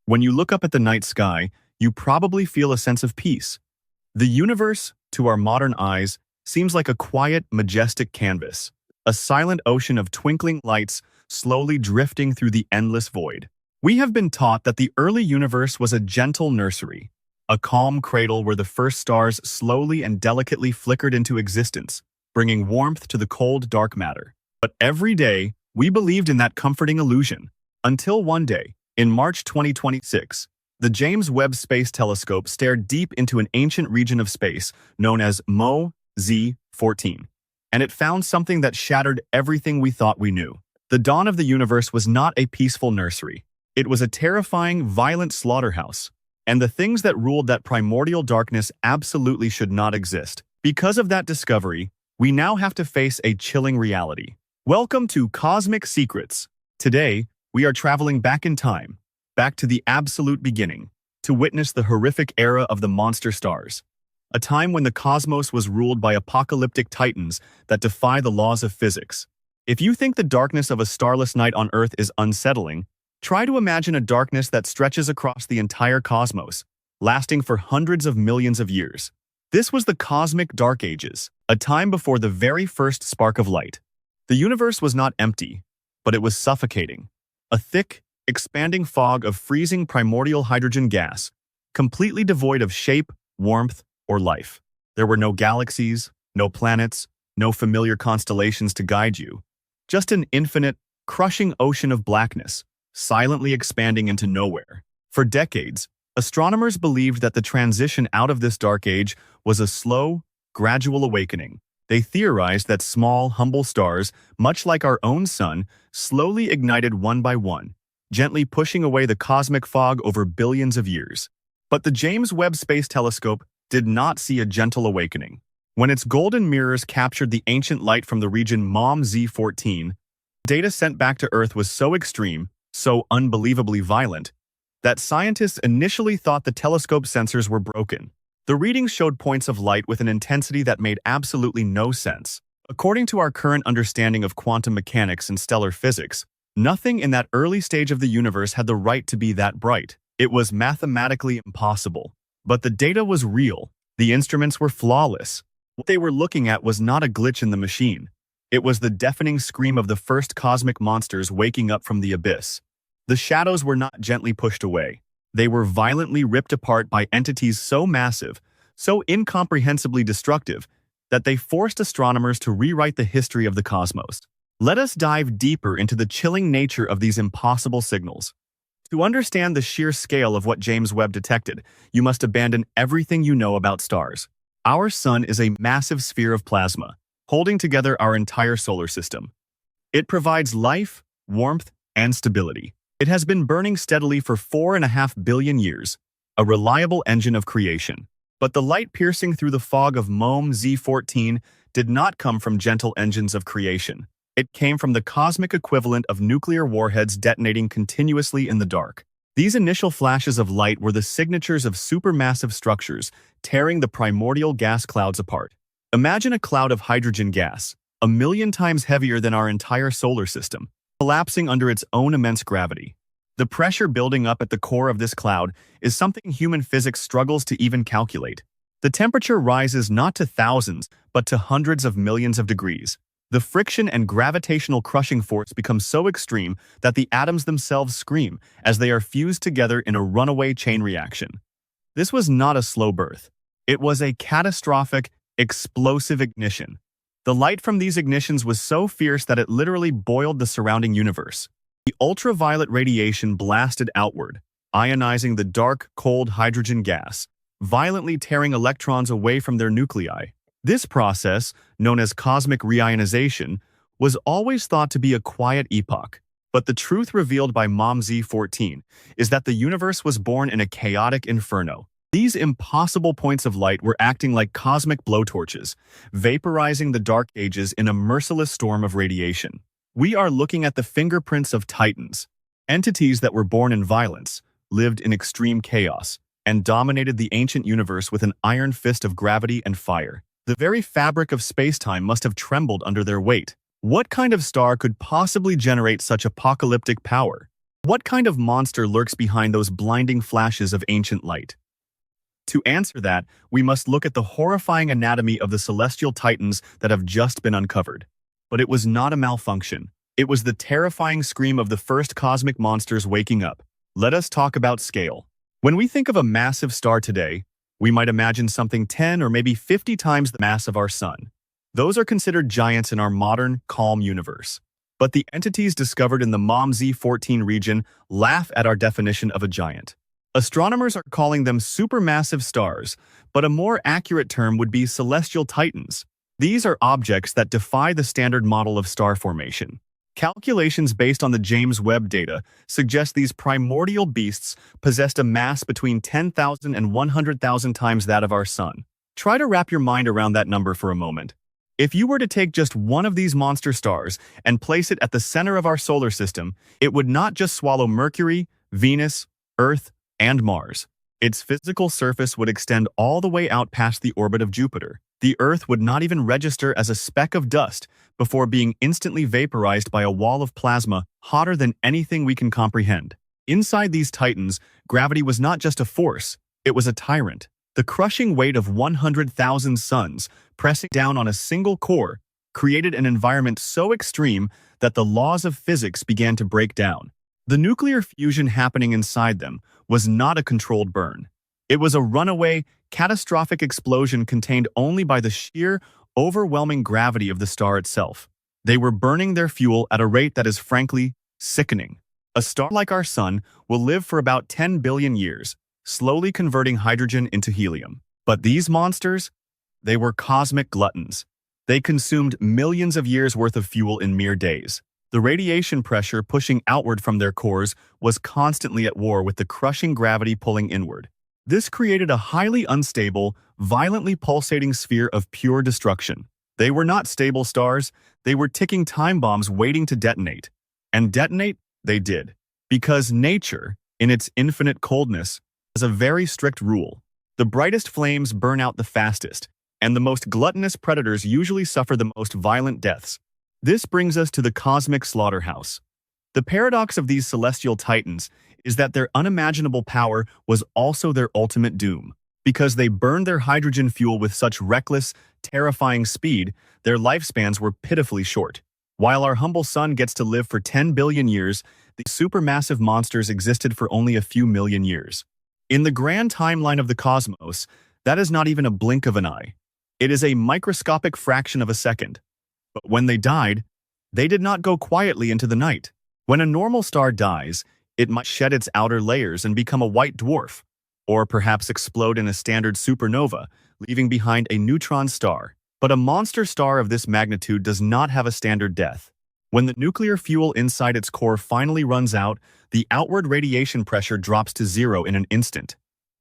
When you look up at the night sky, you probably feel a sense of peace. The universe, to our modern eyes, seems like a quiet, majestic canvas, a silent ocean of twinkling lights slowly drifting through the endless void. We have been taught that the early universe was a gentle nursery, a calm cradle where the first stars slowly and delicately flickered into existence, bringing warmth to the cold, dark matter. But every day, we believed in that comforting illusion, until one day, in March 2026, the James Webb Space Telescope stared deep into an ancient region of space known as MO-Z14, and it found something that shattered everything we thought we knew. The dawn of the universe was not a peaceful nursery. It was a terrifying, violent slaughterhouse, and the things that ruled that primordial darkness absolutely should not exist. Because of that discovery, we now have to face a chilling reality. Welcome to Cosmic Secrets. Today, we are traveling back in time, back to the absolute beginning, to witness the horrific era of the monster stars. A time when the cosmos was ruled by apocalyptic titans that defy the laws of physics. If you think the darkness of a starless night on Earth is unsettling, try to imagine a darkness that stretches across the entire cosmos, lasting for hundreds of millions of years. This was the cosmic dark ages, a time before the very first spark of light. The universe was not empty, but it was suffocating. A thick, expanding fog of freezing primordial hydrogen gas, completely devoid of shape, warmth, or life. There were no galaxies, no planets, no familiar constellations to guide you. Just an infinite, crushing ocean of blackness, silently expanding into nowhere. For decades, astronomers believed that the transition out of this dark age was a slow, gradual awakening. They theorized that small, humble stars, much like our own sun, slowly ignited one by one, gently pushing away the cosmic fog over billions of years. But the James Webb Space Telescope did not see a gentle awakening. When its golden mirrors captured the ancient light from the region MOM-Z14, data sent back to Earth was so extreme, so unbelievably violent, that scientists initially thought the telescope sensors were broken. The readings showed points of light with an intensity that made absolutely no sense. According to our current understanding of quantum mechanics and stellar physics, nothing in that early stage of the universe had the right to be that bright. It was mathematically impossible. But the data was real. The instruments were flawless. What they were looking at was not a glitch in the machine. It was the deafening scream of the first cosmic monsters waking up from the abyss. The shadows were not gently pushed away. They were violently ripped apart by entities so massive, so incomprehensibly destructive, that they forced astronomers to rewrite the history of the cosmos. Let us dive deeper into the chilling nature of these impossible signals. To understand the sheer scale of what James Webb detected, you must abandon everything you know about stars. Our sun is a massive sphere of plasma, holding together our entire solar system. It provides life, warmth, and stability. It has been burning steadily for 4.5 billion years, a reliable engine of creation. But the light piercing through the fog of MOM-Z14 did not come from gentle engines of creation. It came from the cosmic equivalent of nuclear warheads detonating continuously in the dark. These initial flashes of light were the signatures of supermassive structures tearing the primordial gas clouds apart. Imagine a cloud of hydrogen gas, 1,000,000 times heavier than our entire solar system, collapsing under its own immense gravity. The pressure building up at the core of this cloud is something human physics struggles to even calculate. The temperature rises not to thousands, but to hundreds of millions of degrees. The friction and gravitational crushing force becomes so extreme that the atoms themselves scream as they are fused together in a runaway chain reaction. This was not a slow birth. It was a catastrophic, explosive ignition. The light from these ignitions was so fierce that it literally boiled the surrounding universe. The ultraviolet radiation blasted outward, ionizing the dark, cold hydrogen gas, violently tearing electrons away from their nuclei. This process, known as cosmic reionization, was always thought to be a quiet epoch. But the truth revealed by MOM-Z14 is that the universe was born in a chaotic inferno. These impossible points of light were acting like cosmic blowtorches, vaporizing the dark ages in a merciless storm of radiation. We are looking at the fingerprints of titans, entities that were born in violence, lived in extreme chaos, and dominated the ancient universe with an iron fist of gravity and fire. The very fabric of space-time must have trembled under their weight. What kind of star could possibly generate such apocalyptic power? What kind of monster lurks behind those blinding flashes of ancient light? To answer that, we must look at the horrifying anatomy of the celestial titans that have just been uncovered. But it was not a malfunction. It was the terrifying scream of the first cosmic monsters waking up. Let us talk about scale. When we think of a massive star today, we might imagine something 10 or maybe 50 times the mass of our sun. Those are considered giants in our modern, calm universe. But the entities discovered in the MOM-Z14 region laugh at our definition of a giant. Astronomers are calling them supermassive stars, but a more accurate term would be celestial titans. These are objects that defy the standard model of star formation. Calculations based on the James Webb data suggest these primordial beasts possessed a mass between 10,000 and 100,000 times that of our sun. Try to wrap your mind around that number for a moment. If you were to take just one of these monster stars and place it at the center of our solar system, it would not just swallow Mercury, Venus, Earth, and Mars. Its physical surface would extend all the way out past the orbit of Jupiter. The Earth would not even register as a speck of dust before being instantly vaporized by a wall of plasma hotter than anything we can comprehend. Inside these titans, gravity was not just a force, it was a tyrant. The crushing weight of 100,000 suns pressing down on a single core created an environment so extreme that the laws of physics began to break down. The nuclear fusion happening inside them was not a controlled burn. It was a runaway, catastrophic explosion contained only by the sheer, overwhelming gravity of the star itself. They were burning their fuel at a rate that is frankly sickening. A star like our sun will live for about 10 billion years, slowly converting hydrogen into helium. But these monsters, they were cosmic gluttons. They consumed millions of years' worth of fuel in mere days. The radiation pressure pushing outward from their cores was constantly at war with the crushing gravity pulling inward. This created a highly unstable, violently pulsating sphere of pure destruction. They were not stable stars, they were ticking time bombs waiting to detonate. And detonate they did. Because nature, in its infinite coldness, has a very strict rule. The brightest flames burn out the fastest, and the most gluttonous predators usually suffer the most violent deaths. This brings us to the cosmic slaughterhouse. The paradox of these celestial titans is that their unimaginable power was also their ultimate doom. Because they burned their hydrogen fuel with such reckless, terrifying speed, their lifespans were pitifully short. While our humble sun gets to live for 10 billion years, these supermassive monsters existed for only a few million years. In the grand timeline of the cosmos, that is not even a blink of an eye. It is a microscopic fraction of a second. But when they died, they did not go quietly into the night. When a normal star dies, it might shed its outer layers and become a white dwarf, or perhaps explode in a standard supernova, leaving behind a neutron star. But a monster star of this magnitude does not have a standard death. When the nuclear fuel inside its core finally runs out, the outward radiation pressure drops to zero in an instant.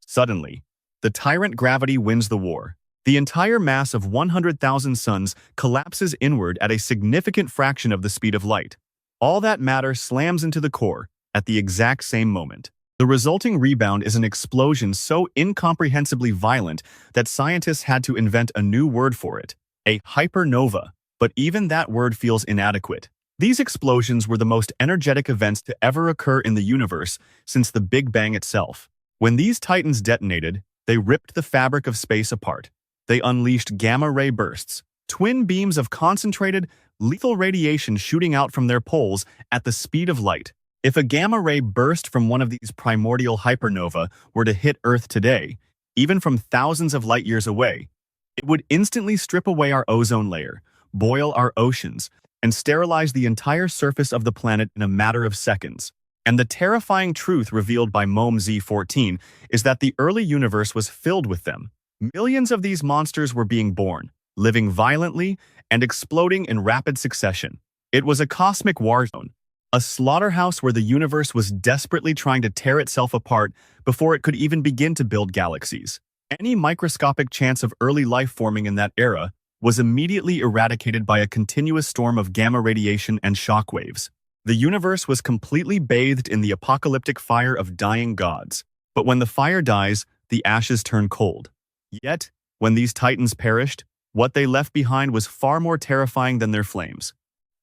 Suddenly, the tyrant gravity wins the war. The entire mass of 100,000 suns collapses inward at a significant fraction of the speed of light. All that matter slams into the core at the exact same moment. The resulting rebound is an explosion so incomprehensibly violent that scientists had to invent a new word for it, a hypernova. But even that word feels inadequate. These explosions were the most energetic events to ever occur in the universe since the Big Bang itself. When these titans detonated, they ripped the fabric of space apart. They unleashed gamma-ray bursts, twin beams of concentrated, lethal radiation shooting out from their poles at the speed of light. If a gamma-ray burst from one of these primordial hypernova were to hit Earth today, even from thousands of light years away, it would instantly strip away our ozone layer, boil our oceans, and sterilize the entire surface of the planet in a matter of seconds. And the terrifying truth revealed by MOM-Z14 is that the early universe was filled with them. Millions of these monsters were being born, living violently, and exploding in rapid succession. It was a cosmic war zone, a slaughterhouse where the universe was desperately trying to tear itself apart before it could even begin to build galaxies. Any microscopic chance of early life forming in that era was immediately eradicated by a continuous storm of gamma radiation and shock waves. The universe was completely bathed in the apocalyptic fire of dying gods. But when the fire dies, the ashes turn cold. Yet, when these titans perished, what they left behind was far more terrifying than their flames.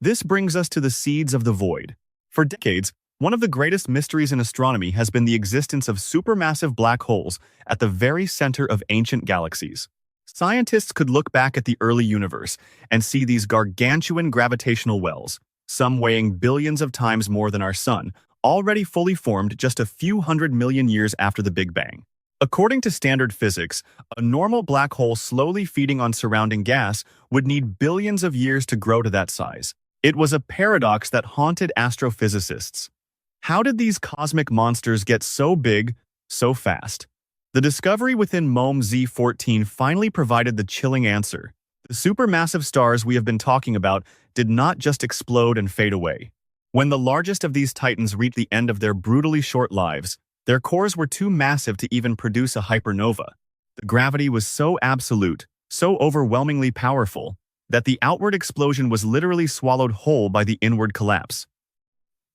This brings us to the seeds of the void. For decades, One of the greatest mysteries in astronomy has been the existence of supermassive black holes at the very center of ancient galaxies. Scientists could look back at the early universe and see these gargantuan gravitational wells, some weighing billions of times more than our Sun, already fully formed just a few 100 million years after the Big Bang. According to standard physics, a normal black hole slowly feeding on surrounding gas would need billions of years to grow to that size. It was a paradox that haunted astrophysicists. How did these cosmic monsters get so big, so fast? The discovery within MOM Z14 finally provided the chilling answer. The supermassive stars we have been talking about did not just explode and fade away. When the largest of these titans reached the end of their brutally short lives, their cores were too massive to even produce a hypernova. The gravity was so absolute, so overwhelmingly powerful, that the outward explosion was literally swallowed whole by the inward collapse.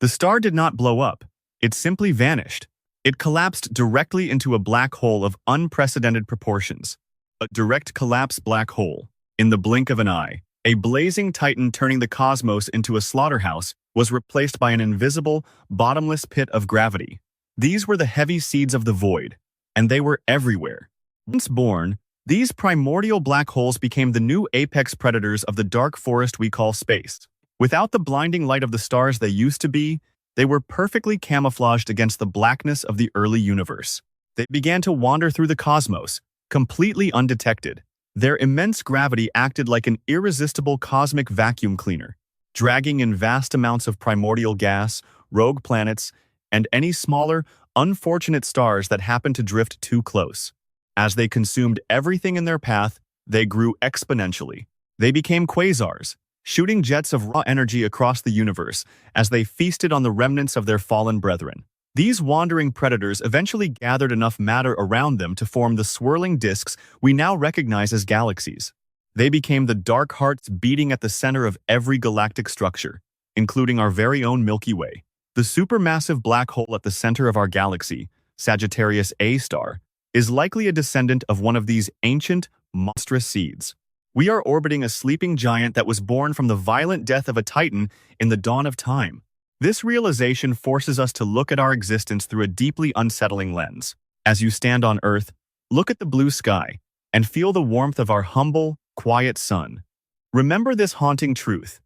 The star did not blow up, it simply vanished. It collapsed directly into a black hole of unprecedented proportions. A direct collapse black hole. In the blink of an eye, a blazing titan turning the cosmos into a slaughterhouse was replaced by an invisible, bottomless pit of gravity. These were the heavy seeds of the void, and they were everywhere. Once born, these primordial black holes became the new apex predators of the dark forest we call space. Without the blinding light of the stars they used to be, they were perfectly camouflaged against the blackness of the early universe. They began to wander through the cosmos, completely undetected. Their immense gravity acted like an irresistible cosmic vacuum cleaner, dragging in vast amounts of primordial gas, rogue planets, and any smaller, unfortunate stars that happened to drift too close. As they consumed everything in their path, they grew exponentially. They became quasars, shooting jets of raw energy across the universe as they feasted on the remnants of their fallen brethren. These wandering predators eventually gathered enough matter around them to form the swirling disks we now recognize as galaxies. They became the dark hearts beating at the center of every galactic structure, including our very own Milky Way. The supermassive black hole at the center of our galaxy, Sagittarius A star, is likely a descendant of one of these ancient, monstrous seeds. We are orbiting a sleeping giant that was born from the violent death of a titan in the dawn of time. This realization forces us to look at our existence through a deeply unsettling lens. As you stand on Earth, look at the blue sky and feel the warmth of our humble, quiet sun. Remember this haunting truth.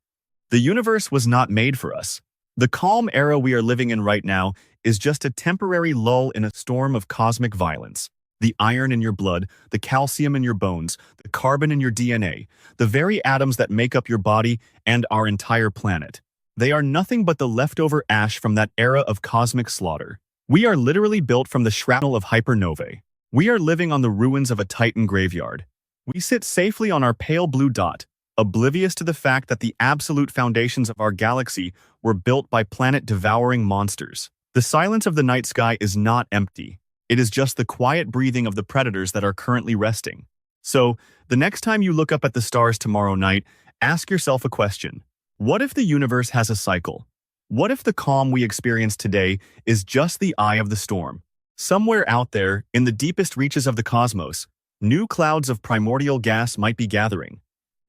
The universe was not made for us. The calm era we are living in right now is just a temporary lull in a storm of cosmic violence. The iron in your blood, the calcium in your bones, the carbon in your DNA, the very atoms that make up your body and our entire planet. They are nothing but the leftover ash from that era of cosmic slaughter. We are literally built from the shrapnel of hypernovae. We are living on the ruins of a titan graveyard. We sit safely on our pale blue dot, oblivious to the fact that the absolute foundations of our galaxy were built by planet-devouring monsters. The silence of the night sky is not empty. It is just the quiet breathing of the predators that are currently resting. So, the next time you look up at the stars tomorrow night, ask yourself a question. What if the universe has a cycle? What if the calm we experience today is just the eye of the storm? Somewhere out there, in the deepest reaches of the cosmos, new clouds of primordial gas might be gathering.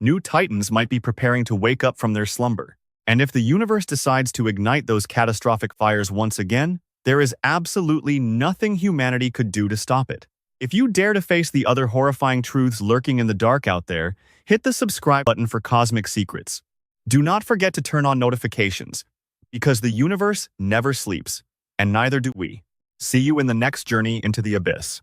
New titans might be preparing to wake up from their slumber. And if the universe decides to ignite those catastrophic fires once again, there is absolutely nothing humanity could do to stop it. If you dare to face the other horrifying truths lurking in the dark out there, hit the subscribe button for cosmic secrets. Do not forget to turn on notifications, because the universe never sleeps, and neither do we. See you in the next journey into the abyss.